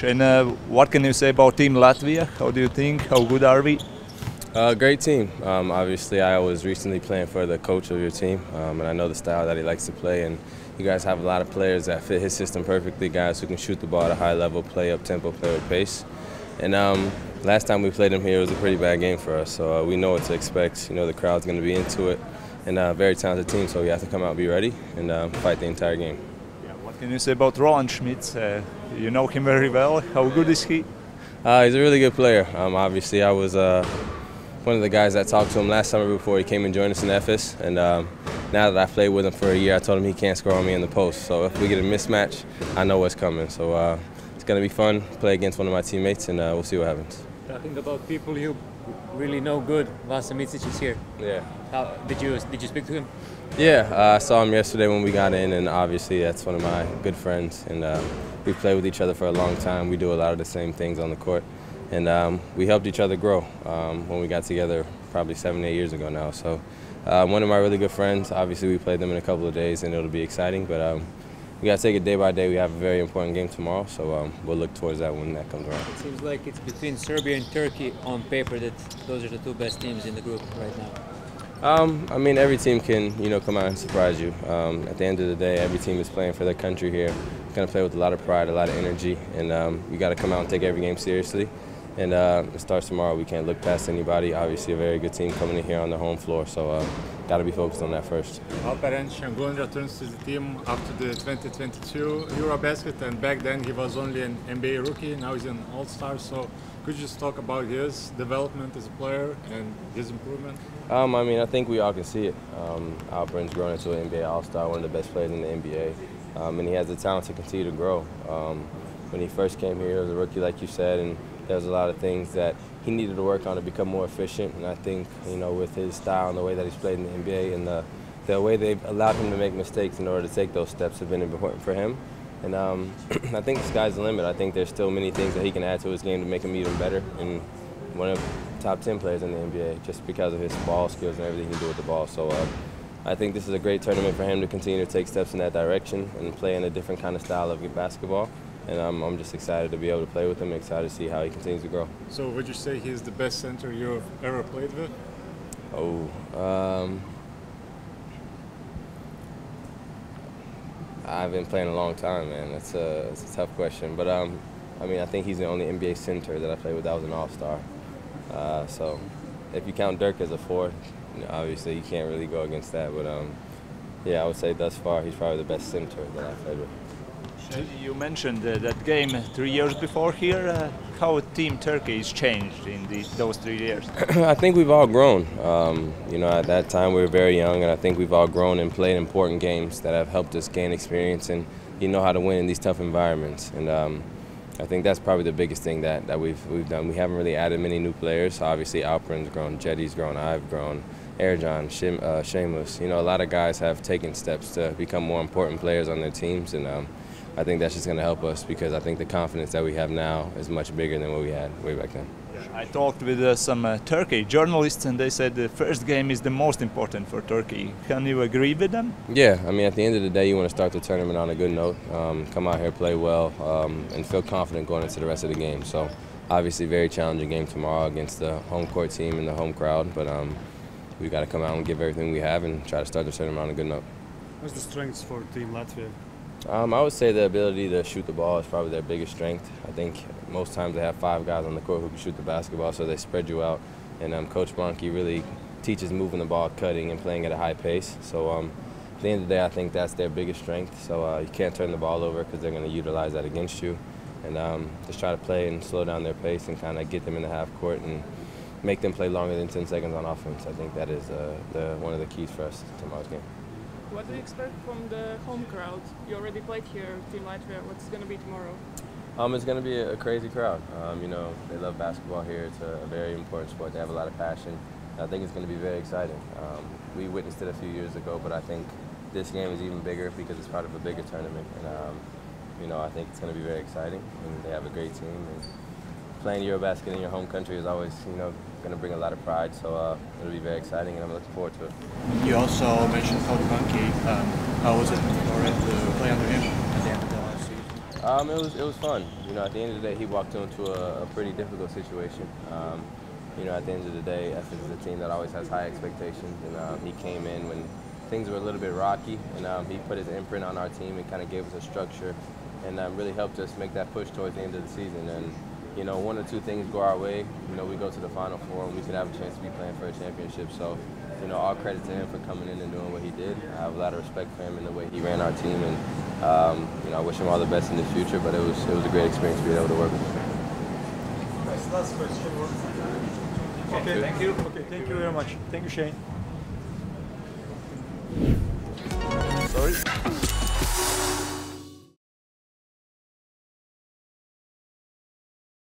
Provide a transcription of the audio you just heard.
Shane, what can you say about Team Latvia? How do you think? How good are we? Great team. Obviously, I was recently playing for the coach of your team, and I know the style that he likes to play. And you guys have a lot of players that fit his system perfectly, guys who can shoot the ball at a high level, play up tempo, play with pace. And last time we played him here, it was a pretty bad game for us. So we know what to expect. You know, the crowd's going to be into it, and a very talented team. So we have to come out and be ready and fight the entire game. Yeah, what can you say about Roland Schmitz? You know him very well. How good is he? He's a really good player. Obviously, I was one of the guys that talked to him last summer before he came and joined us in Ephes. And now that I've played with him for a year, I told him he can't score on me in the post. So if we get a mismatch, I know what's coming. So it's going to be fun, play against one of my teammates, and we'll see what happens. Talking about people you really know good, Vasa Micic is here. Yeah. Did you speak to him? Yeah, I saw him yesterday when we got in, and obviously that's one of my good friends. And we've played with each other for a long time. We do a lot of the same things on the court. And we helped each other grow when we got together probably 7, 8 years ago now. So one of my really good friends. Obviously, we played them in a couple of days, and it'll be exciting. But we got to take it day by day. We have a very important game tomorrow, so we'll look towards that when that comes around. It seems like it's between Serbia and Turkey on paper that those are the two best teams in the group right now. I mean, every team can, come out and surprise you. At the end of the day, every team is playing for their country here. Going to play with a lot of pride, a lot of energy, and you got to come out and take every game seriously. And it starts tomorrow. We can't look past anybody. Obviously, a very good team coming in here on the home floor, so got to be focused on that first. Alperen Şengün returns to the team after the 2022 EuroBasket, and back then he was only an NBA rookie. Now he's an All-Star. So could you just talk about his development as a player and his improvement? I mean, I think we all can see it. Alperen's grown into an NBA All-Star, one of the best players in the NBA, and he has the talent to continue to grow. When he first came here, he was a rookie, like you said, and there was a lot of things that he needed to work on to become more efficient. And I think, with his style and the way that he's played in the NBA and the way they've allowed him to make mistakes in order to take those steps have been important for him. And I think the sky's the limit. I think there's still many things that he can add to his game to make him even better. And one of the top 10 players in the NBA just because of his ball skills and everything he can do with the ball. So I think this is a great tournament for him to continue to take steps in that direction and play in a different kind of style of basketball. And I'm just excited to be able to play with him, excited to see how he continues to grow. So would you say he's the best center you've ever played with? I've been playing a long time, man. It's a tough question. But, I mean, I think he's the only NBA center that I played with that was an All-Star. So if you count Dirk as a fourth, obviously you can't really go against that. But, yeah, I would say thus far he's probably the best center that I've played with. You mentioned that game 3 years before here. How Team Turkey has changed in those 3 years? I think we've all grown. At that time we were very young, and I think we've all grown and played important games that have helped us gain experience and know how to win in these tough environments. And I think that's probably the biggest thing that we've done. We haven't really added many new players. Obviously, Alperen's grown, Jetty's grown, I've grown, Ercan, Seamus. A lot of guys have taken steps to become more important players on their teams, and I think that's just going to help us because I think the confidence that we have now is much bigger than what we had way back then. I talked with some Turkey journalists, and they said the first game is the most important for Turkey. Can you agree with them? Yeah, I mean, at the end of the day, you want to start the tournament on a good note, come out here, play well, and feel confident going into the rest of the game. So obviously very challenging game tomorrow against the home court team and the home crowd, but we've got to come out and give everything we have and try to start the tournament on a good note. What's the strengths for Team Latvia? I would say the ability to shoot the ball is probably their biggest strength. I think most times they have 5 guys on the court who can shoot the basketball, so they spread you out. And Coach Bronchi really teaches moving the ball, cutting, and playing at a high pace. So at the end of the day, I think that's their biggest strength. So you can't turn the ball over because they're going to utilize that against you. And just try to play and slow down their pace and kind of get them in the half court and make them play longer than 10 seconds on offense. I think that is one of the keys for us tomorrow's game. What do you expect from the home crowd? You already played here, Team Latvia. What's going to be tomorrow? It's going to be a crazy crowd. They love basketball here. It's a very important sport. They have a lot of passion. I think it's going to be very exciting. We witnessed it a few years ago, but I think this game is even bigger because it's part of a bigger tournament. And, I think it's going to be very exciting. And they have a great team. And playing EuroBasket in your home country is always, going to bring a lot of pride, so it'll be very exciting, and I'm looking forward to it. You also mentioned Coach Bronchi. How was it to play under him at the end of the last season? It was fun. You know, at the end of the day, he walked into a pretty difficult situation. You know, at the end of the day, Essex is a team that always has high expectations, and he came in when things were a little bit rocky, and he put his imprint on our team and kind of gave us a structure, and really helped us make that push towards the end of the season. And you know, one or two things go our way, you know, we go to the Final Four and we could have a chance to be playing for a championship. So, you know, all credit to him for coming in and doing what he did. I have a lot of respect for him and the way he ran our team, and you know, I wish him all the best in the future. But it was a great experience being able to work with him. Last question. Okay, thank you. Okay, thank you very much. Thank you, Shane. Sorry.